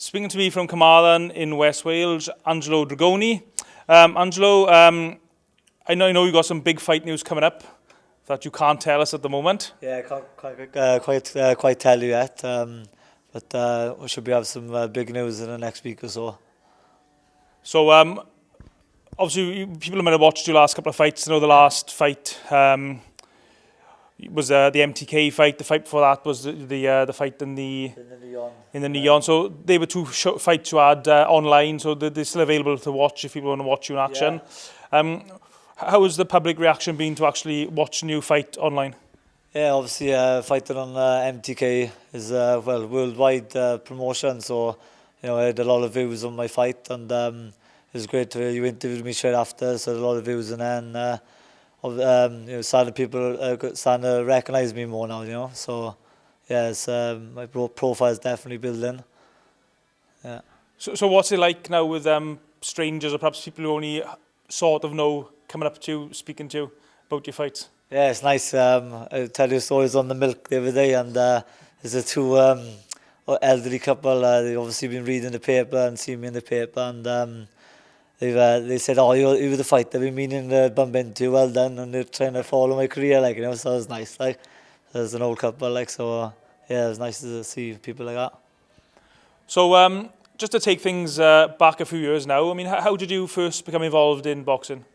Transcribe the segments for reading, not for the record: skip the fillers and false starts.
Speaking to me from Carmarthen in West Wales, Angelo Dragone. Angelo, I know you got some big fight news coming up that you can't tell us at the moment. Yeah, I can't quite tell you yet, but we should have some big news in the next week or so. So, obviously, people might have watched your last couple of fights. You know, the last fight was the MTK fight. The fight before that was the fight in the Neon. So they were two fights you had online. So they're still available to watch if people want to watch you in action. Yeah. How has the public reaction been to actually watch a new fight online? Yeah, obviously fighting on MTK is worldwide promotion. So I had a lot of views on my fight, and it was great to you interviewed me straight after. So a lot of views, and then starting people starting to recognise me more now. So yes, my profile is definitely building. Yeah. So what's it like now with strangers or perhaps people who only sort of know coming up to you, speaking to you about your fights? Yeah, it's nice. I tell you stories on the milk the other day, and there's a two elderly couple. They've obviously been reading the paper and seen me in the paper, and they said, "Oh, you're the fighter I've been meaning to bump into. Well done," and they're trying to follow my career, so it was nice. There's an old couple, so yeah, it was nice to see people like that. So just to take things back a few years now, I mean, how did you first become involved in boxing?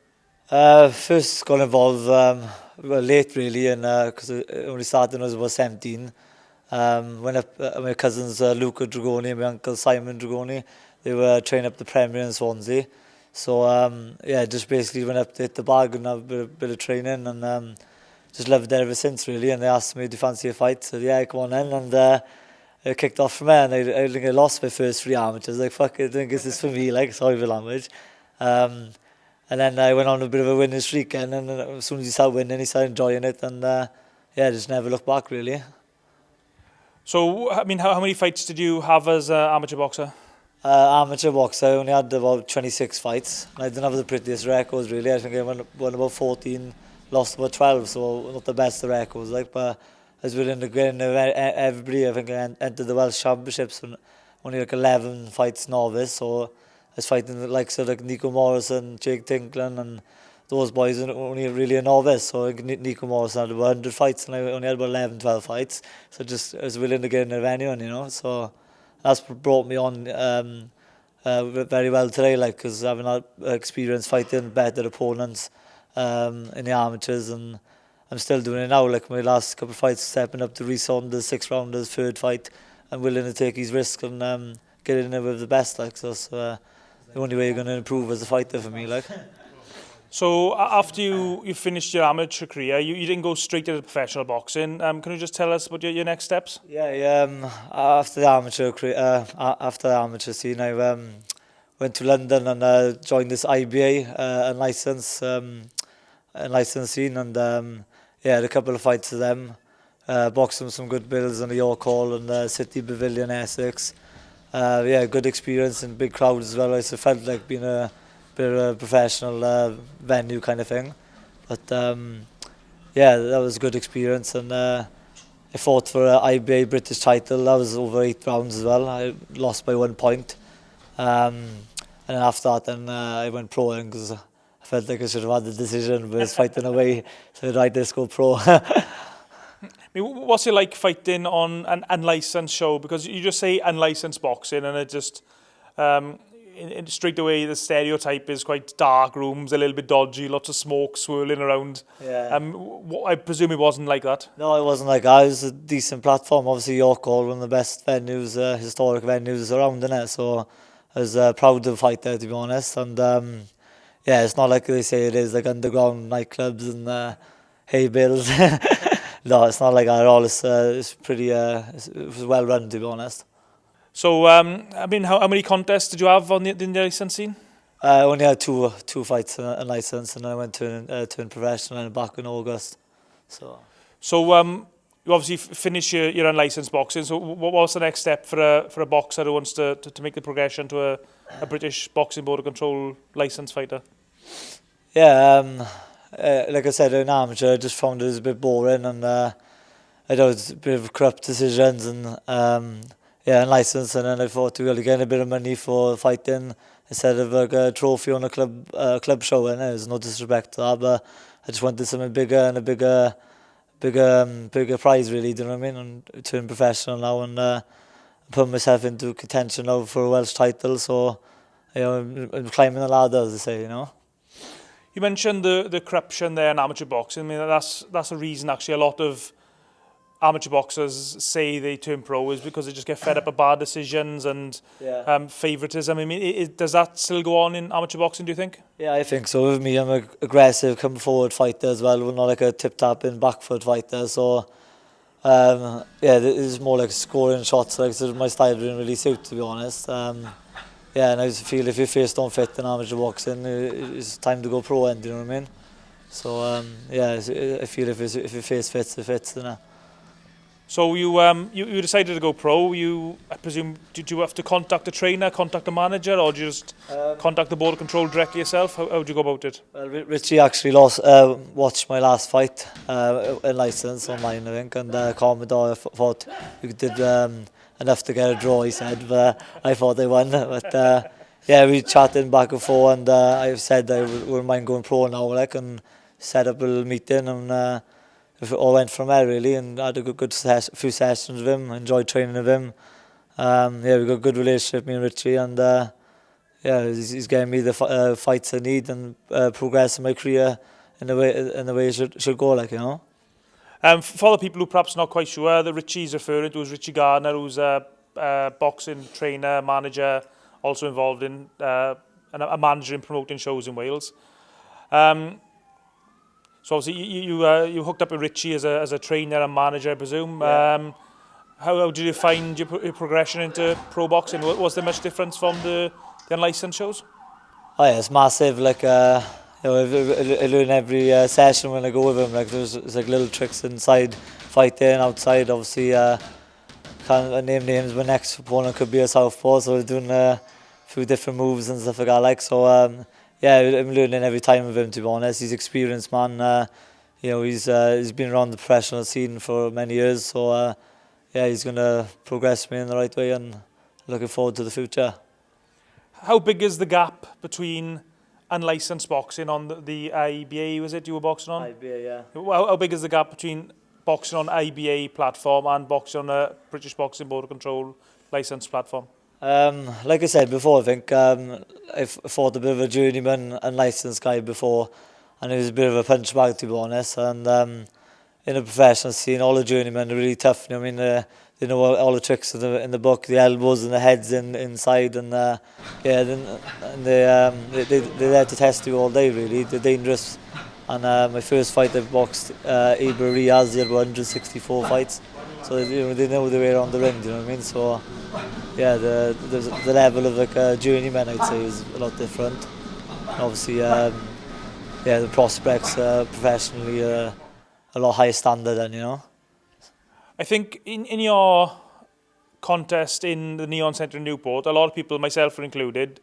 First got involved late really, and because I only started when I was about 17. When my cousins Luca Dragone and my uncle Simon Dragone, they were training up the Premier in Swansea. So just basically went up to hit the bag and have a bit of training, and just loved it ever since really. And they asked me, "Do you fancy a fight?" So yeah, come on in, and I kicked off from there. And I think I lost my first 3 amateurs. Fuck it, I think this is for me. Sorry for language. And then I went on a bit of a winning streak, and then as soon as he started winning, he started enjoying it, and just never looked back really. So I mean, how many fights did you have as an amateur boxer? Amateur boxer, I only had about 26 fights. I didn't have the prettiest records really. I think I won about 14, lost about 12, so not the best of records. But I was willing to get in everybody. I think I entered the Welsh Championships when only 11 fights novice. So I was fighting the likes of Nico Morrison, Jake Tinkland, and those boys are only really a novice. So Nico Morrison had about 100 fights, and I only had about 11, 12 fights. So I was willing to get in of anyone, So that's brought me on very well today, because having had experience fighting better opponents in the amateurs, and I'm still doing it now. My last couple of fights, stepping up to Reece Saunders, 6 rounders, third fight, I'm willing to take his risk and get in there with the best. So that's the only way you're going to improve as a fighter for me. So after you finished your amateur career, you didn't go straight into professional boxing. Can you just tell us about your next steps? Yeah. After the amateur career, after the amateur scene, I went to London and joined this IBA unlicensed scene, and had a couple of fights with them. Boxed them some good bills in the York Hall and the City Pavilion, Essex. Good experience and big crowds as well. I felt like being a bit of a professional venue kind of thing. But that was a good experience, and I fought for an IBA British title. That was over 8 rounds as well. I lost by 1 point. And then after that, I went pro because I felt like I should have had the decision, but I was fighting away, so I'd just go pro. I mean, what's it like fighting on an unlicensed show? Because you just say unlicensed boxing, and it just straight away the stereotype is quite dark rooms, a little bit dodgy, lots of smoke swirling around. Yeah. I presume it wasn't like that. No, it wasn't like that. It was a decent platform. Obviously, York Hall, one of the best venues, historic venues around, innit? So I was proud to fight there, to be honest. And it's not like they say it is, like underground nightclubs and hay bills. No, it's not like that at all. It's pretty. It was well run, to be honest. So, I mean, how many contests did you have on the license scene? I only had two fights in license, and then I went to a professional and back in August. So you obviously finished your unlicensed boxing. So, what was the next step for a boxer who wants to make the progression to a British Boxing Board of Control licensed fighter? Yeah, like I said, an amateur, I just found it was a bit boring, and I know it's a bit of corrupt decisions, and unlicensed, and then I thought to really get a bit of money for fighting instead of like a trophy on a club show, and there's no disrespect to that, but I just wanted something bigger and a bigger prize, really, do you know what I mean? And turn professional now and put myself into contention now for a Welsh title, so I'm climbing the ladder, as they say, you know. You mentioned the corruption there in amateur boxing. I mean, that's a reason actually a lot of amateur boxers say they turn pro is because they just get fed up with bad decisions and favouritism. I mean, does that still go on in amateur boxing, do you think? Yeah, I think so. With me, I'm an aggressive, come forward fighter as well. We're not like a tip-tapping back foot fighter. So, it's more like scoring shots. Like, so my style didn't really suit, to be honest. And I just feel if your face don't fit in amateur boxing, it's time to go pro, and you know what I mean? So, I feel if your face fits, it fits, you know. So you decided to go pro. I presume, did you have to contact a trainer, contact a manager, or did you just contact the board of control directly yourself? How did you go about it? Well, Richie actually watched my last fight in licence online, I think, and Commodore thought we did enough to get a draw, he said, but I thought they won. But we chatted back and forth, and I said I wouldn't mind going pro now, like, and set up a little meeting, and it all went from there, really, and I had a good few sessions with him, enjoyed training with him. We got a good relationship, me and Richie, and he's getting me the fights I need and progress in my career in the way it should go, like, you know. For the people who perhaps not quite sure, that Richie's referring to is Richie Gardner, who's a boxing trainer, manager, also involved in a manager in promoting shows in Wales. So obviously you hooked up with Richie as a trainer and manager, I presume. Yeah. How did you find your progression into pro boxing? Was there much difference from the unlicensed shows? Oh yeah, it's massive. Like I learn every session when I go with him. Like there's like little tricks inside fighting, outside. Obviously, can't name names. My next opponent could be a southpaw, so we're doing a few different moves and stuff like that. Like so. I'm learning every time with him, to be honest. He's an experienced man. He's been around the professional scene for many years. So, he's going to progress me in the right way, and looking forward to the future. How big is the gap between unlicensed boxing on the IBA, was it you were boxing on? IBA, yeah. How big is the gap between boxing on IBA platform and boxing on a British Boxing Board of Control licensed platform? Like I said before, I think I fought a bit of a journeyman and licensed guy before, and he was a bit of a punch bag, to be honest. And in the professional scene, all the journeymen are really tough. You know what I mean? They know all the tricks in the book, the elbows and the heads inside, and they're there to test you all day. Really, they're dangerous. And my first fight I boxed Ibra Riaz, he had 164 fights. So they know their way around the ring, do you know what I mean? So the level of like a journeyman, I'd say, is a lot different. And obviously, the prospects professionally are a lot higher standard than, you know. I think in your contest in the Neon Centre in Newport, a lot of people, myself included,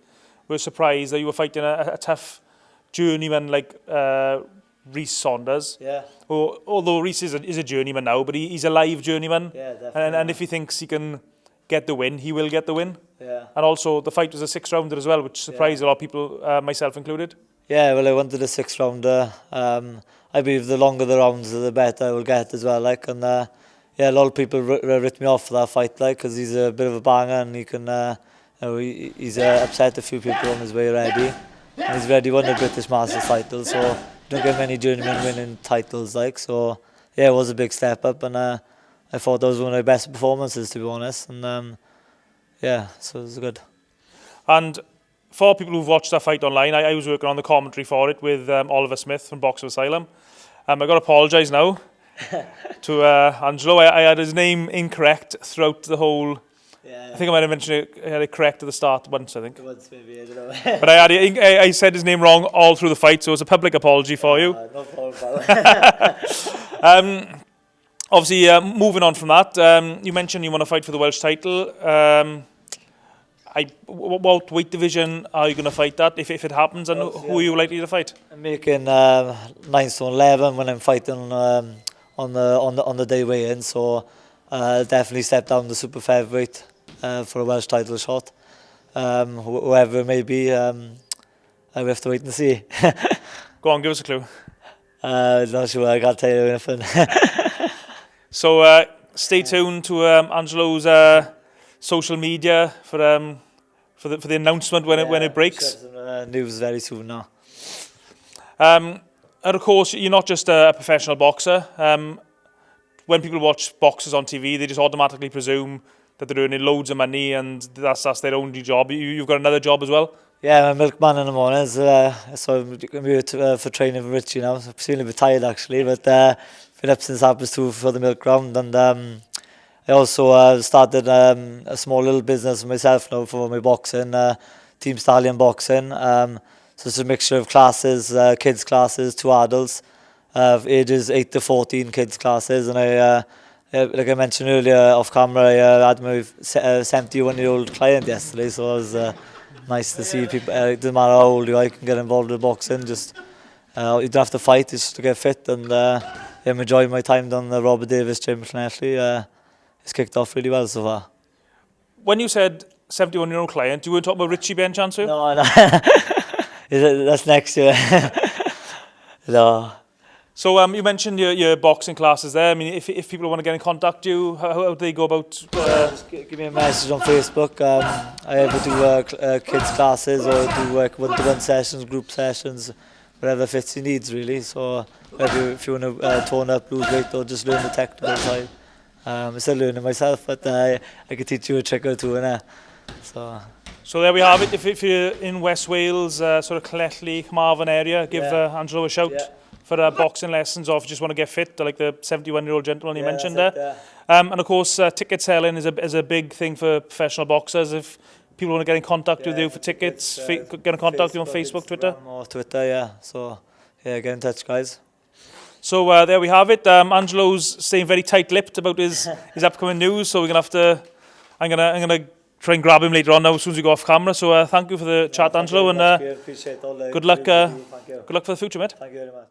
were surprised that you were fighting a tough journeyman like Rhys Saunders. Yeah. Although Rhys is a journeyman now, but he's a live journeyman. Yeah, definitely. And if he thinks he can get the win, he will get the win. Yeah. And also the fight was a 6-rounder as well, which surprised a lot of people, myself included. Yeah, well, I wanted a 6-rounder. I believe the longer the rounds, the better I will get as well. Like, and a lot of people writ me off for that fight, like, because he's a bit of a banger, and he can, he's upset a few people on his way already. And he's already won the British Masters title, so you don't get many journeymen winning titles, like. So it was a big step up, and I thought that was one of my best performances, to be honest. And so it was good. And for people who've watched that fight online, I was working on the commentary for it with Oliver Smith from Boxer Asylum. I've got to apologise now to Angelo. I had his name incorrect throughout the whole. Yeah. I think I might have mentioned it. I had it correct at the start once, I think. Once, maybe, I don't know. But I said his name wrong all through the fight, so it's a public apology for you. No problem. Obviously, moving on from that, you mentioned you want to fight for the Welsh title. What weight division are you going to fight at if it happens, and who are you likely to fight? I'm making 9 stone 11 when I'm fighting on the day weigh-in, so definitely step down the super featherweight for a Welsh title shot. Whoever it may be, we have to wait and see. Go on, give us a clue. Not sure, I can't tell you anything. So stay tuned to Angelo's social media for the announcement when it breaks. Some news very soon now. And of course, you're not just a professional boxer. When people watch boxers on TV, they just automatically presume that they're earning loads of money and that's their only job. You've got another job as well? Yeah, I'm a milkman in the mornings, so I'm going to be for training for Richie now. I'm feeling retired actually, but been up since 2:30 for the milk round, and I also started a small little business myself now for my boxing, Team Stallion Boxing. So it's a mixture of classes, kids classes, 2 adults, ages 8 to 14 kids classes, and like I mentioned earlier off camera, I had my 71-year-old client yesterday, so it was nice to see people. It doesn't matter how old you are, you can get involved with boxing. Just you don't have to fight, it's just to get fit. And I'm enjoying my time down the Robert Davis gym. It's kicked off really well so far. When you said 71-year-old client, you weren't talking about Richie by any chance? No. That's next year. No. So you mentioned your boxing classes there. I mean, if people want to get in contact with you, how do they go about? Just give me a message on Facebook. I ever do kids classes or do one-to-one sessions, group sessions, whatever fits your needs really. So if you want to tone up, lose weight, or just learn the technical side, I'm still learning myself, but I can teach you a trick or two. So there we have it. If you're in West Wales, sort of Clelley, Carmarthen area, give Angelo a shout. Yeah. For boxing lessons, or if you just want to get fit, like the 71-year-old gentleman you mentioned there. And of course, ticket selling is a big thing for professional boxers. If people want to get in contact with you for tickets, get in contact with you on Facebook, Twitter? Or Twitter, yeah. So, get in touch, guys. So there we have it. Angelo's staying very tight-lipped about his upcoming news, so we're gonna have to. I'm gonna try and grab him later on now as soon as we go off camera. So thank you for the chat, Angelo, and Appreciate all the good luck. Good luck for the future, mate. Thank you very much.